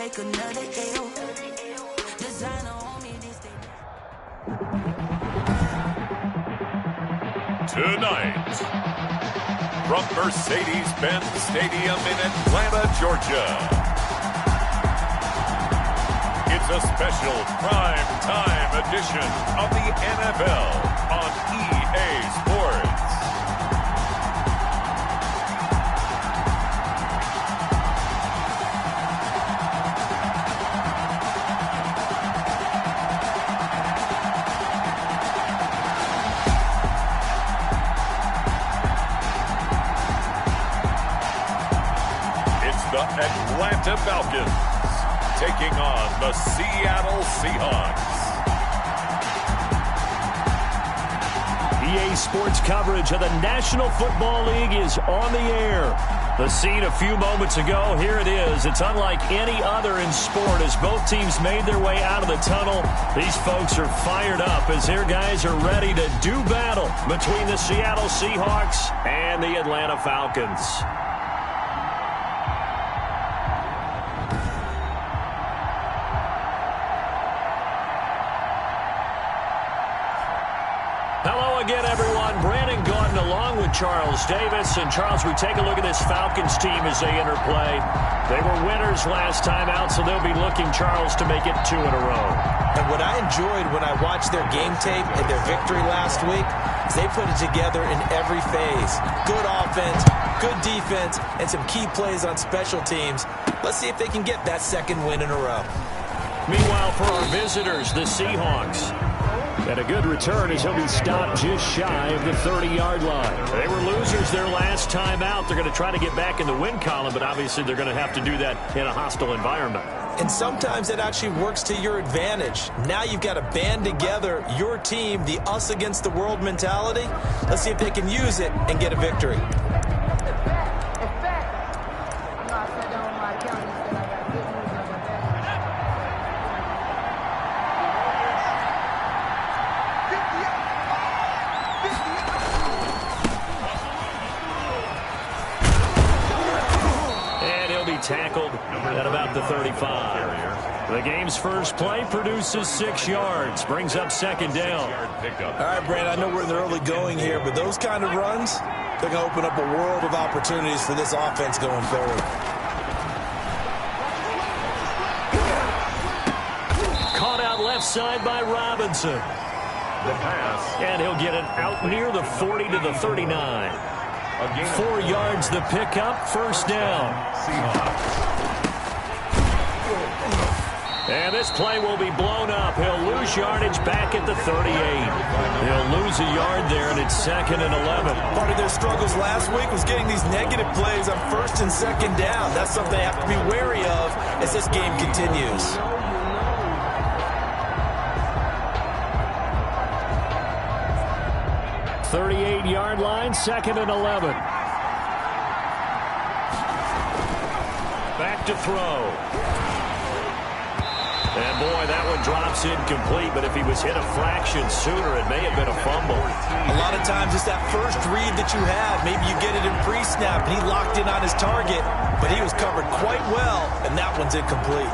like another AO. Designer on me, this thing. Tonight, from Mercedes-Benz Stadium in Atlanta, Georgia, it's a special prime time edition of the NFL on EA Sports. The Atlanta Falcons taking on the Seattle Seahawks. EA Sports coverage of the National Football League is on the air. The scene a few moments ago, here it is. It's unlike any other in sport as both teams made their way out of the tunnel. These folks are fired up as their guys are ready to do battle between the Seattle Seahawks and the Atlanta Falcons. Hello again, everyone. Brandon Gaudin along with Charles Davis. And, Charles, we take a look at this Falcons team as they interplay. They were winners last time out, so they'll be looking, Charles, to make it 2 in a row. And what I enjoyed when I watched their game tape and their victory last week is they put it together in every phase. Good offense, good defense, and some key plays on special teams. Let's see if they can get that second win in a row. Meanwhile, for our visitors, the Seahawks. And a good return as he'll be stopped just shy of the 30-yard line. They were losers their last time out. They're going to try to get back in the win column, but obviously they're going to have to do that in a hostile environment. And sometimes it actually works to your advantage. Now you've got to band together your team, the us against the world mentality. Let's see if they can use it and get a victory. Tackled at about the 35. The game's first play produces 6 yards, brings up second down. All right, Brandon, I know we're in the early going here, but those kind of runs, they're going to open up a world of opportunities for this offense going forward. Caught out left side by Robinson. The pass. And he'll get it out near the 40 to the 39. 4 yards the pickup, first down. And this play will be blown up. He'll lose yardage back at the 38. He'll lose a yard there, and it's 2nd and 11. Part of their struggles last week was getting these negative plays on 1st and 2nd down. That's something they have to be wary of as this game continues. .38-yard line, 2nd and 11. Back to throw. And, boy, that one drops incomplete, but if he was hit a fraction sooner, it may have been a fumble. A lot of times it's that first read that you have. Maybe you get it in pre-snap, and he locked in on his target, but he was covered quite well, and that one's incomplete.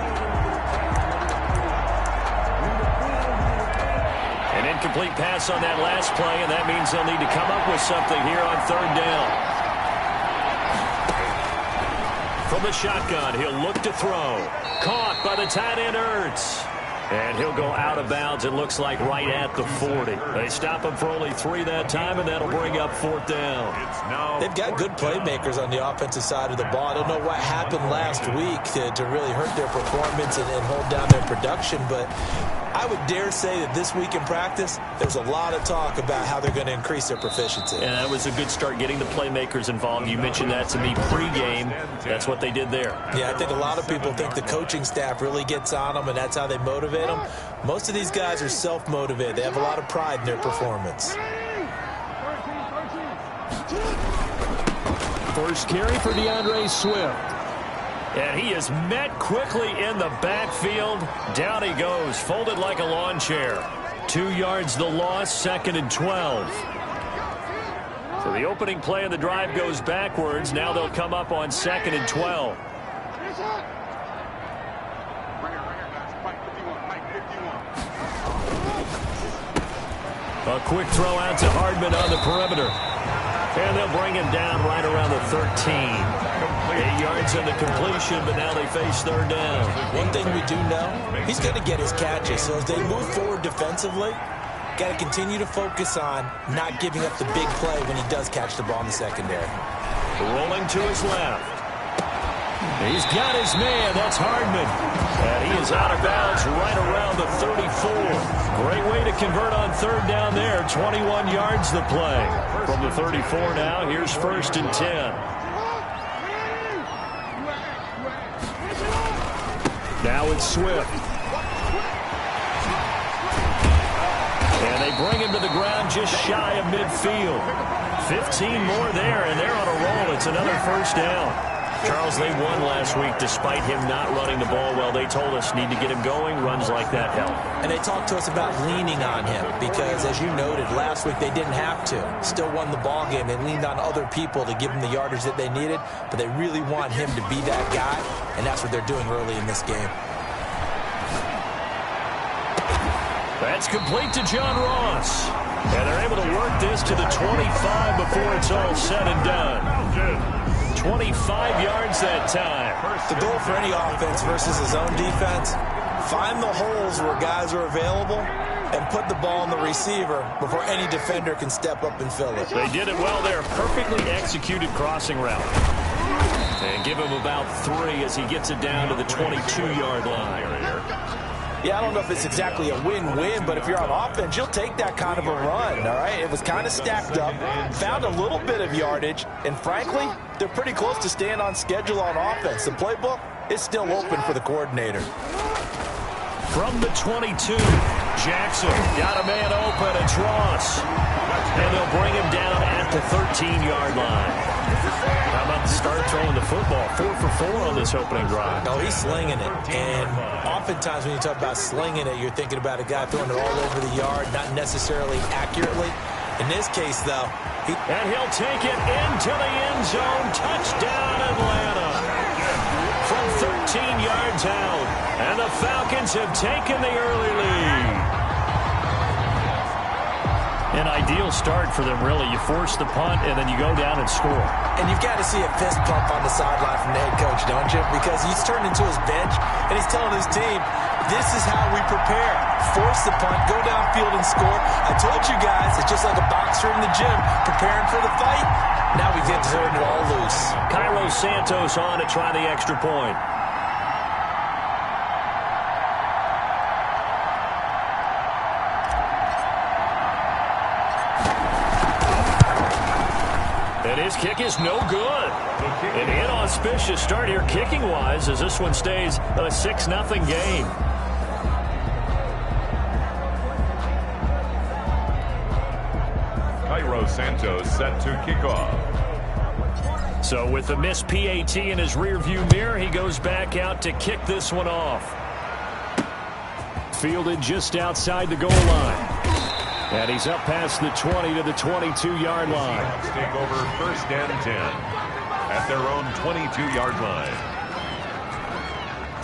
An incomplete pass on that last play, and that means they'll need to come up with something here on 3rd down. From the shotgun, he'll look to throw. Caught by the tight end, Ertz. And he'll go out of bounds, it looks like right at the 40. They stop him for only 3 that time, and that'll bring up 4th down. They've got good playmakers on the offensive side of the ball. I don't know what happened last week to really hurt their performance and hold down their production, but I would dare say that this week in practice, there's a lot of talk about how they're going to increase their proficiency. And that was a good start getting the playmakers involved. You mentioned that to me pregame. That's what they did there. Yeah, I think a lot of people think the coaching staff really gets on them, and that's how they motivate them. Most of these guys are self-motivated. They have a lot of pride in their performance. First carry for DeAndre Swift. And he is met quickly in the backfield. Down he goes, folded like a lawn chair. 2 yards the loss, 2nd and 12. So the opening play of the drive goes backwards. Now they'll come up on 2nd and 12. A quick throw out to Hardman on the perimeter. And they'll bring him down right around the 13. 8 yards on the completion, but now they face third down. One thing we do know, he's going to get his catches. So as they move forward defensively, got to continue to focus on not giving up the big play when he does catch the ball in the secondary. Rolling to his left. He's got his man. That's Hardman. And he is out of bounds right around the 34. Great way to convert on third down there. 21 yards the play. From the 34 now, here's 1st and 10. Now it's Swift. And they bring him to the ground just shy of midfield. 15 more there, and they're on a roll. It's another 1st down. Charles, they won last week despite him not running the ball well. They told us need to get him going. Runs like that help. And they talked to us about leaning on him because, as you noted, last week they didn't have to. Still won the ball game. They leaned on other people to give them the yardage that they needed, but they really want him to be that guy, and that's what they're doing early in this game. That's complete to John Ross. And they're able to work this to the 25 before it's all said and done. 25 yards that time. The goal for any offense versus his own defense, find the holes where guys are available and put the ball on the receiver before any defender can step up and fill it. They did it well there. Perfectly executed crossing route. And give him about 3 as he gets it down to the 22-yard line. Yeah, I don't know if it's exactly a win-win, but if you're on offense, you'll take that kind of a run, all right? It was kind of stacked up, found a little bit of yardage, and frankly, they're pretty close to staying on schedule on offense. The playbook is still open for the coordinator. From the 22, Jackson got a man open. It's Ross. And they'll bring him down at the 13-yard line. How about the start throwing the football? 4 for 4 on this opening drive. No, he's slinging it. And oftentimes when you talk about slinging it, you're thinking about a guy throwing it all over the yard, not necessarily accurately. In this case, though, and he'll take it into the end zone. Touchdown, Atlanta. From 13 yards out. And the Falcons have taken the early lead. An ideal start for them, really. You force the punt, and then you go down and score. And you've got to see a fist pump on the sideline from the head coach, don't you? Because he's turned into his bench, and he's telling his team, this is how we prepare. Force the punt, go downfield and score. I told you guys, it's just like a boxer in the gym preparing for the fight. Now we get to turn it all loose. Cairo Santos on to try the extra point. And his kick is no good. An inauspicious start here kicking-wise as this one stays a 6-0 game. Cairo Santos set to kick off. So with the missed PAT in his rearview mirror, he goes back out to kick this one off. Fielded just outside the goal line. And he's up past the 20 to the 22-yard line. Seahawks take over 1st and 10 at their own 22-yard line.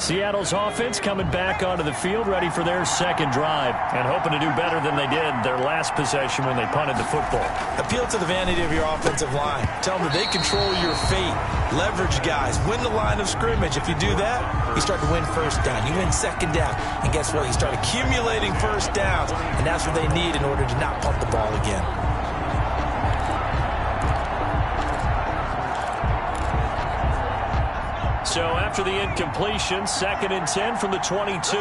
Seattle's offense coming back onto the field, ready for their second drive, and hoping to do better than they did their last possession when they punted the football. Appeal to the vanity of your offensive line. Tell them that they control your fate. Leverage guys. Win the line of scrimmage. If you do that, you start to win 1st down. You win 2nd down. And guess what? You start accumulating 1st downs, and that's what they need in order to not punt the ball again. So after the incompletion, 2nd and 10 from the 22.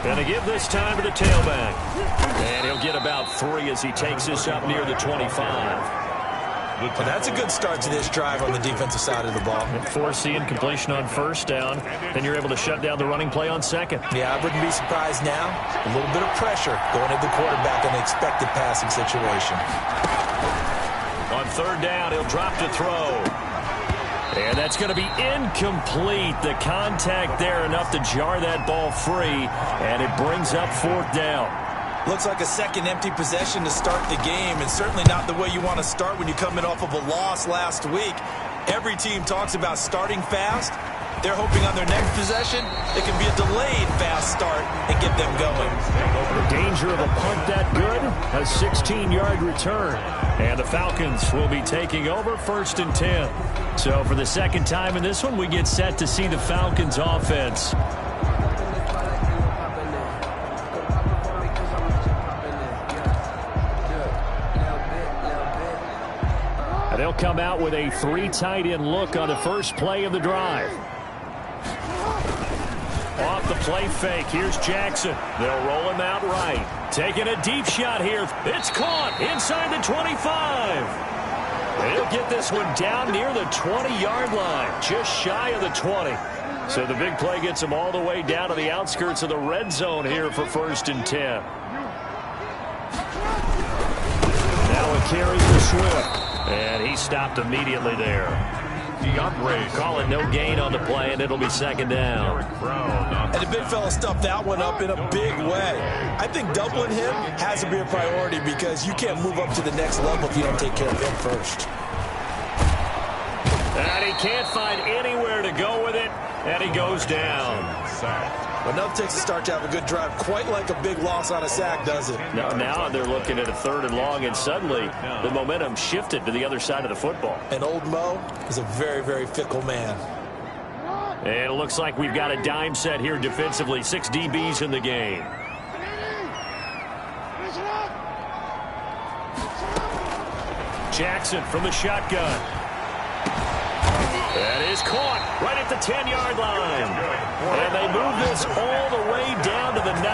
And to give this time to the tailback. And he'll get about 3 as he takes this up near the 25. Well, that's a good start to this drive on the defensive side of the ball. Force the incompletion on 1st down. Then you're able to shut down the running play on 2nd. Yeah, I wouldn't be surprised now. A little bit of pressure going at the quarterback in the expected passing situation. On 3rd down, he'll drop to throw. And that's going to be incomplete. The contact there enough to jar that ball free. And it brings up 4th down. Looks like a second empty possession to start the game, and certainly not the way you want to start when you're coming off of a loss last week. Every team talks about starting fast. They're hoping on their next possession, it can be a delayed fast start and get them going. The danger of a punt that good, a 16-yard return. And the Falcons will be taking over 1st and 10. So for the second time in this one, we get set to see the Falcons offense. They'll come out with a 3 tight end look on the first play of the drive. Off the play fake, here's Jackson. They'll roll him out right. Taking a deep shot here. It's caught inside the 25. He'll get this one down near the 20-yard line, just shy of the 20. So the big play gets him all the way down to the outskirts of the red zone here for 1st and 10. Now a carry for Swift. And he stopped immediately there. DeAndre calling no gain on the play, and it'll be 2nd down. And the big fella stuffed that one up in a big way. I think doubling him has to be a priority because you can't move up to the next level if you don't take care of him first. And he can't find anywhere to go with it, and he goes down. But enough takes a start to have a good drive, quite like a big loss on a sack, does it? Now they're looking at a 3rd and long, and suddenly the momentum shifted to the other side of the football. And old Mo is a very, very fickle man. And it looks like we've got a dime set here defensively. 6 DBs in the game. Jackson from the shotgun. That is caught right at the 10-yard line. And they move this all the way down to the 9.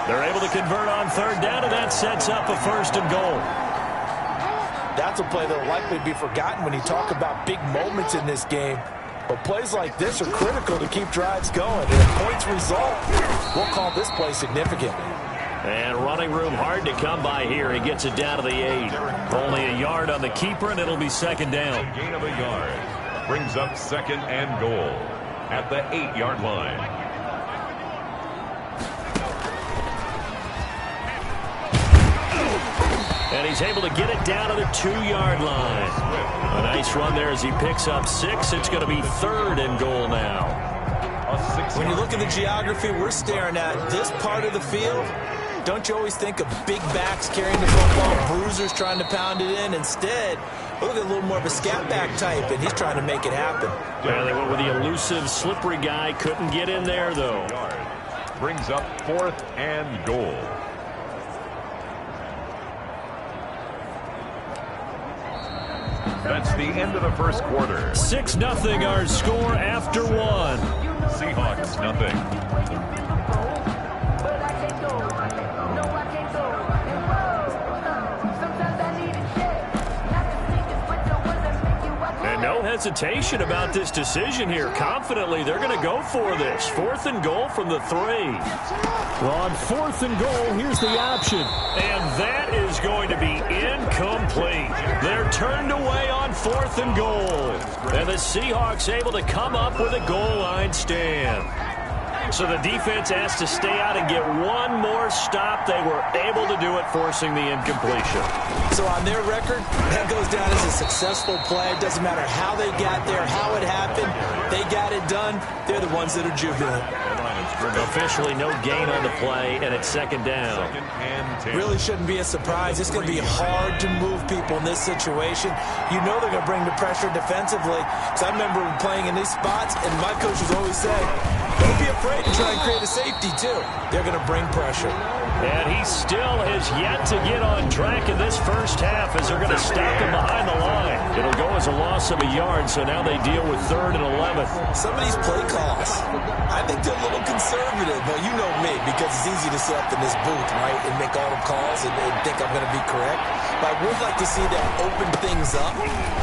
They're able to convert on 3rd down, and that sets up a 1st and goal. That's a play that will likely be forgotten when you talk about big moments in this game. But plays like this are critical to keep drives going. And if points result, we'll call this play significant. And running room hard to come by here. He gets it down to the 8. Only a yard on the keeper, and it'll be 2nd down. gain of a yard brings up 2nd and goal at the 8-yard line. And he's able to get it down to the 2-yard line. A nice run there as he picks up 6. It's going to be 3rd and goal now. When you look at the geography we're staring at, this part of the field, don't you always think of big backs carrying the football, bruisers trying to pound it in? Instead, look at a little more of a scat back type, and he's trying to make it happen. Yeah, they went with the elusive, slippery guy. Couldn't get in there, though. Brings up 4th and goal. That's the end of the first quarter. 6-0 our score after 1. Seahawks nothing. No hesitation about this decision here. Confidently, they're going to go for this. 4th and goal from the 3. Well, on 4th and goal, here's the option. And that is going to be incomplete. They're turned away on 4th and goal. And the Seahawks able to come up with a goal line stand. So the defense has to stay out and get one more stop. They were able to do it, forcing the incompletion. So on their record, that goes down as a successful play. It doesn't matter how they got there, how it happened. They got it done. They're the ones that are jubilant. Officially no gain on the play, and it's 2nd down. Really shouldn't be a surprise. It's going to be hard to move people in this situation. You know they're going to bring the pressure defensively. Because I remember playing in these spots, and my coaches always say, don't be afraid to try and create a safety, too. They're going to bring pressure. And he still has yet to get on track in this first half as they're going to stop him behind the line. It'll go as a loss of a yard, so now they deal with 3rd and 11. Some of these play calls, I think they're a little conservative. But you know me, because it's easy to sit up in this booth, right, and make all the calls and think I'm going to be correct. But I would like to see them open things up,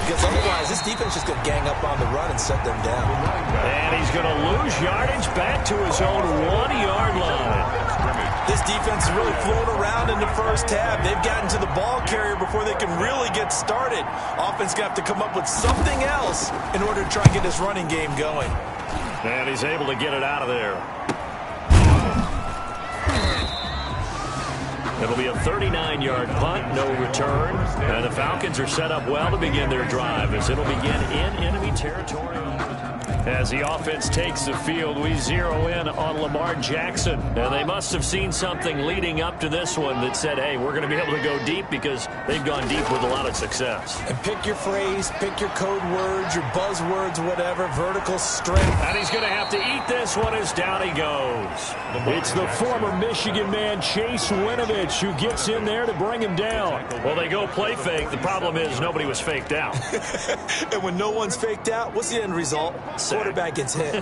because otherwise this defense is just going to gang up on the run and shut them down. And he's going to lose yardage back to his own 1-yard line. This defense has really flown around in the first half. They've gotten to the ball carrier before they can really get started. Offense going to have to come up with something else in order to try and get this running game going. And he's able to get it out of there. It'll be a 39-yard punt, no return. And the Falcons are set up well to begin their drive as it'll begin in enemy territory. As the offense takes the field, we zero in on Lamar Jackson. And they must have seen something leading up to this one that said, hey, we're going to be able to go deep because they've gone deep with a lot of success. And pick your phrase, pick your code words, your buzzwords, whatever, vertical strength. And he's going to have to eat this one as down he goes. It's the former Michigan man, Chase Winovich, who gets in there to bring him down. Well, they go play fake. The problem is nobody was faked out. And when no one's faked out, what's the end result? Quarterback gets hit.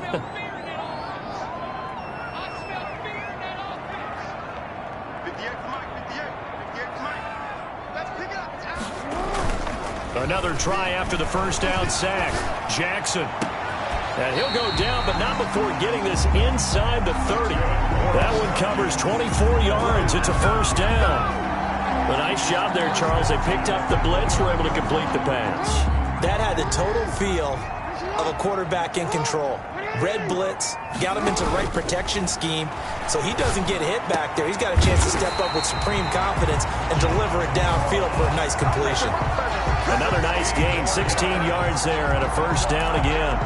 Another try after the first down sack. Jackson. And he'll go down, but not before getting this inside the 30. That one covers 24 yards. It's a first down. A nice job there, Charles. They picked up the blitz, were able to complete the pass. That had the total feel of a quarterback in control. Red blitz, got him into the right protection scheme, so he doesn't get hit back there. He's got a chance to step up with supreme confidence and deliver it downfield for a nice completion. Another nice gain, 16 yards there and a first down again.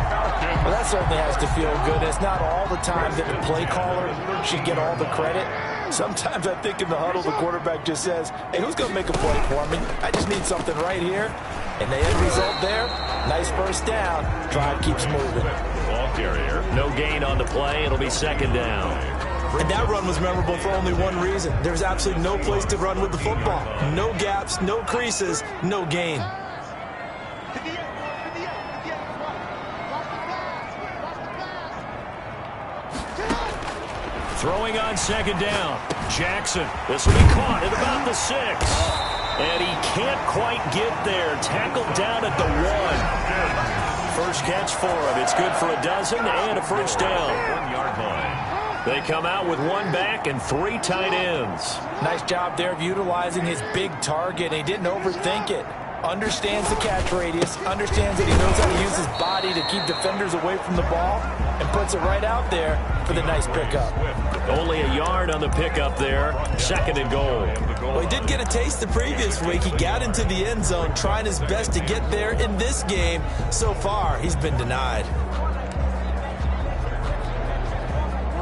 Well, that certainly has to feel good. It's not all the time that the play caller should get all the credit. Sometimes I think in the huddle, the quarterback just says, hey, who's going to make a play for me? I just need something right here. And the end result there, nice first down. Drive keeps moving. Ball carrier. No gain on the play. It'll be second down. And that run was memorable for only one reason. There's absolutely no place to run with the football. No gaps, no creases, no gain. Throwing on second down. Jackson. This will be caught at about the 6. And he can't quite get there. Tackled down at the 1. First catch for him. It's good for a dozen and a first down. 1 yard line. They come out with one back and 3 tight ends. Nice job there of utilizing his big target. He didn't overthink it. Understands the catch radius. Understands that he knows how to use his body to keep defenders away from the ball. And puts it right out there for the nice pickup. Only a yard on the pickup there. Second and goal. Well, he did get a taste the previous week. He got into the end zone, trying his best to get there in this game. So far, he's been denied.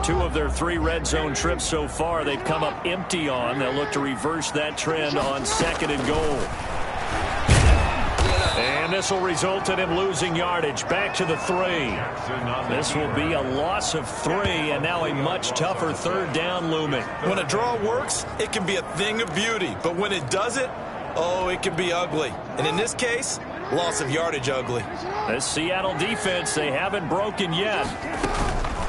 2 of their 3 red zone trips so far, they've come up empty on. They'll look to reverse that trend on second and goal. And this will result in him losing yardage. Back to the 3. This will be a loss of 3, and now a much tougher third down looming. When a draw works, it can be a thing of beauty. But when it doesn't, oh, it can be ugly. And in this case, loss of yardage ugly. This Seattle defense, they haven't broken yet.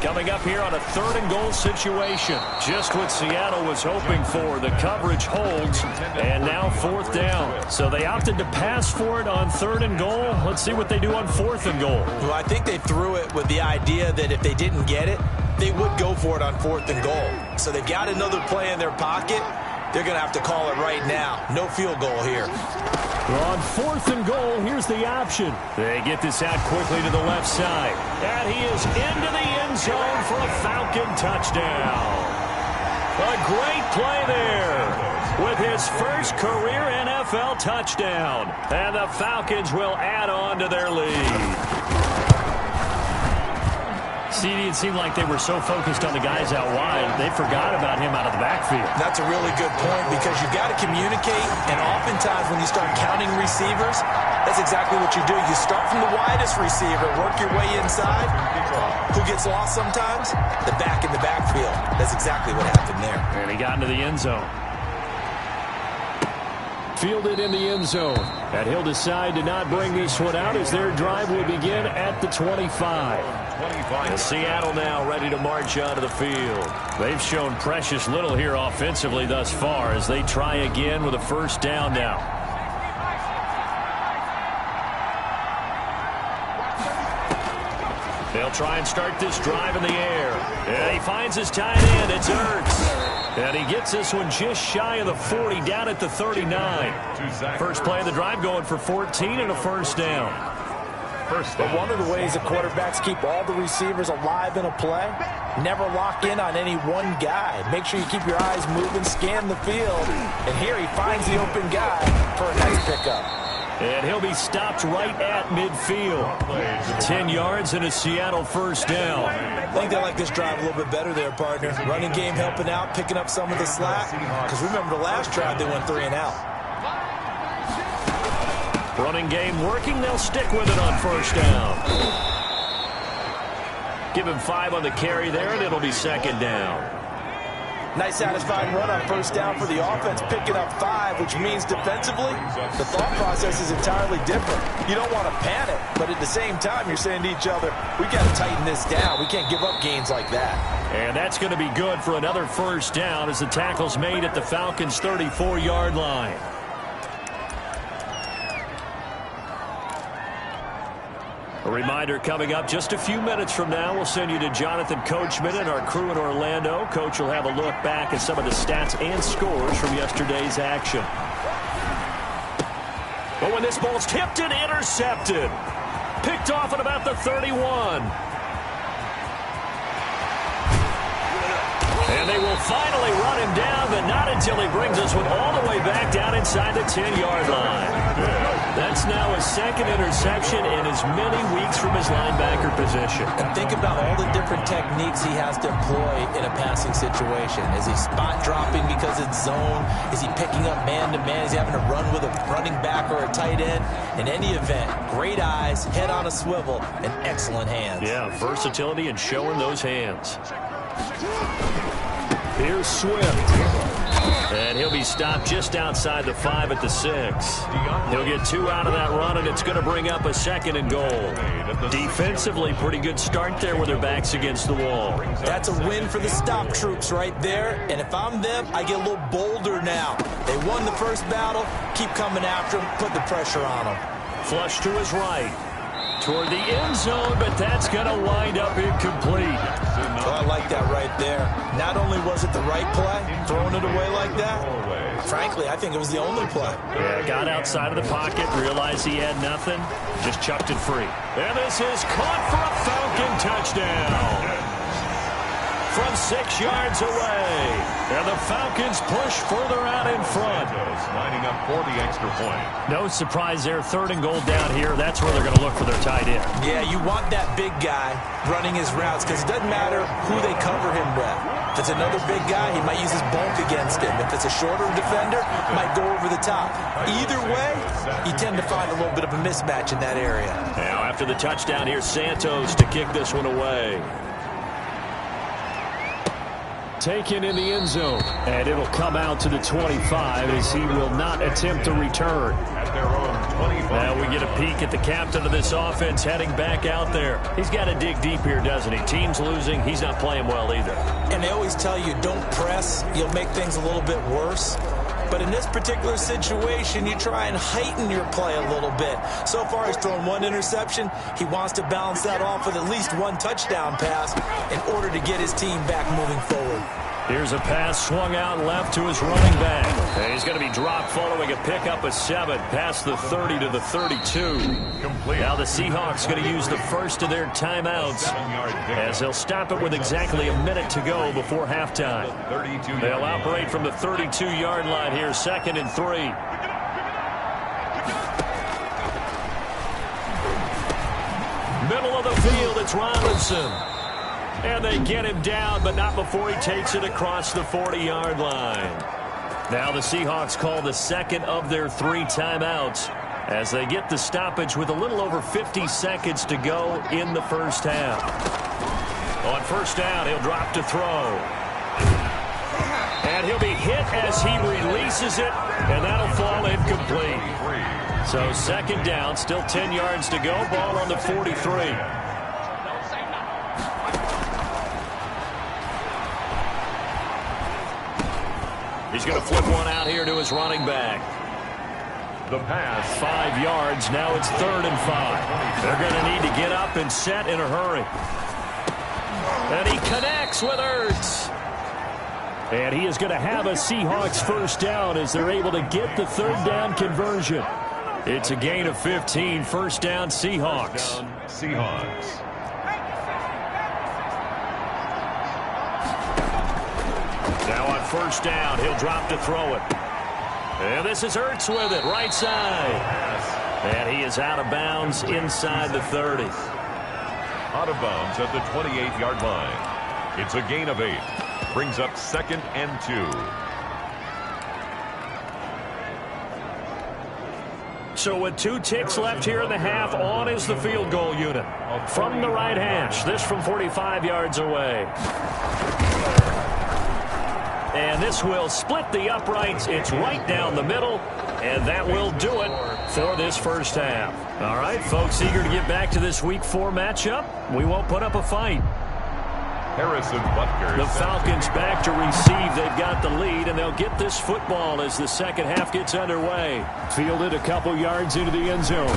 Coming up here on a third and goal situation. Just what Seattle was hoping for. The coverage holds, and now fourth down. So they opted to pass for it on third and goal. Let's see what they do on fourth and goal. Well, I think they threw it with the idea that if they didn't get it, they would go for it on fourth and goal. So they've got another play in their pocket. They're going to have to call it right now. No field goal here. On fourth and goal, here's the option. They get this out quickly to the left side. And he is into the end zone for a Falcon touchdown. A great play there with his first career NFL touchdown. And the Falcons will add on to their lead. CD, it seemed like they were so focused on the guys out wide, they forgot about him out of the backfield. That's a really good point because you've got to communicate, and oftentimes when you start counting receivers, that's exactly what you do. You start from the widest receiver, work your way inside. Who gets lost sometimes? The back in the backfield. That's exactly what happened there. And he got into the end zone. Fielded in the end zone. And he'll decide to not bring this one out as their drive will begin at the 25. And Seattle now ready to march onto the field. They've shown precious little here offensively thus far as they try again with a first down now. They'll try and start this drive in the air. And he finds his tight end. It's Ertz. And he gets this one just shy of the 40, down at the 39. First play of the drive going for 14 and a first down. But one of the ways the quarterbacks keep all the receivers alive in a play, never lock in on any one guy. Make sure you keep your eyes moving, scan the field. And here he finds the open guy for a nice pickup. And he'll be stopped right at midfield. 10 yards and a Seattle first down. I think they like this drive a little bit better there, partner. Running game helping out, picking up some of the slack. Because remember the last drive, they went 3 and out. Running game working. They'll stick with it on first down. Give him 5 on the carry there, and it'll be second down. Nice satisfying run on first down for the offense, picking up 5, which means defensively, the thought process is entirely different. You don't want to panic, but at the same time, you're saying to each other, we got to tighten this down. We can't give up gains like that. And that's going to be good for another first down as the tackle's made at the Falcons' 34-yard line. A reminder coming up just a few minutes from now, we'll send you to Jonathan Coachman and our crew in Orlando. Coach will have a look back at some of the stats and scores from yesterday's action. But when this ball's tipped and intercepted, picked off at about the 31. And they will finally run him down, but not until he brings this one all the way back down inside the 10-yard line. That's now his second interception in as many weeks from his linebacker position. And think about all the different techniques he has to employ in a passing situation. Is he spot dropping because it's zone? Is he picking up man-to-man? Is he having to run with a running back or a tight end? In any event, great eyes, head on a swivel, and excellent hands. Yeah, versatility and showing those hands. Here's Swift. And he'll be stopped just outside the 5 at the 6. He'll get 2 out of that run, and it's going to bring up a second and goal. Defensively, pretty good start there with their backs against the wall. That's a win for the stop troops right there. And if I'm them, I get a little bolder now. They won the first battle. Keep coming after them. Put the pressure on them. Flush to his right. Toward the end zone, but that's going to wind up incomplete. Well, I like that right there. Not only was it the right play, throwing it away like that, frankly, I think it was the only play. Yeah, got outside of the pocket, realized he had nothing, just chucked it free. And this is caught for a Falcon touchdown. From 6 yards away. And the Falcons push further out in front. Lining up for the extra point. No surprise there. 3rd and goal down here. That's where they're going to look for their tight end. Yeah, you want that big guy running his routes because it doesn't matter who they cover him with. If it's another big guy, he might use his bulk against him. If it's a shorter defender, might go over the top. Either way, you tend to find a little bit of a mismatch in that area. Now after the touchdown, here's Santos to kick this one away. Taken in the end zone, and it'll come out to the 25 as he will not attempt to return. At their own 25. Now we get a peek at the captain of this offense heading back out there. He's got to dig deep here, doesn't he? Team's losing. He's not playing well either. And they always tell you, don't press. You'll make things a little bit worse. But in this particular situation, you try and heighten your play a little bit. So far, he's thrown 1 interception. He wants to balance that off with at least 1 touchdown pass in order to get his team back moving forward. Here's a pass swung out left to his running back. And he's going to be dropped following a pickup of 7 past the 30 to the 32. Complete. Now the Seahawks going to use the first of their timeouts as they'll stop it with exactly a minute to go before halftime. They'll operate from the 32-yard line here, 2nd and 3. Middle of the field, it's Robinson. And they get him down, but not before he takes it across the 40-yard line. Now the Seahawks call the second of their 3 timeouts as they get the stoppage with a little over 50 seconds to go in the first half. On first down, he'll drop to throw. And he'll be hit as he releases it, and that'll fall incomplete. So 2nd down, still 10 yards to go, ball on the 43. He's going to flip one out here to his running back. The pass. 5 yards. Now it's 3rd and 5. They're going to need to get up and set in a hurry. And he connects with Ertz. And he is going to have a Seahawks first down as they're able to get the 3rd down conversion. It's a gain of 15. First down, Seahawks. Seahawks. Now on first down, he'll drop to throw it. And this is Ertz with it, right side. And he is out of bounds inside the 30. Out of bounds at the 28-yard line. It's a gain of 8. Brings up 2nd and 2. So with 2 ticks left here in the half, on is the field goal unit. From the right hash, this from 45 yards away. And this will split the uprights. It's right down the middle, and that will do it for this first half. All right, folks, eager to get back to this Week 4 matchup. We won't put up a fight. Harrison Butker. The Falcons back to receive. They've got the lead, and they'll get this football as the second half gets underway. Fielded a couple yards into the end zone.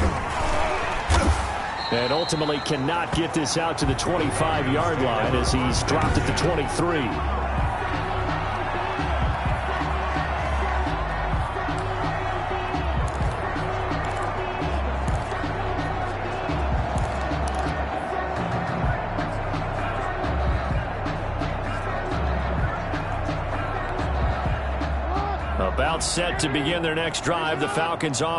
And ultimately cannot get this out to the 25-yard line as he's dropped at the 23. About set to begin their next drive. The Falcons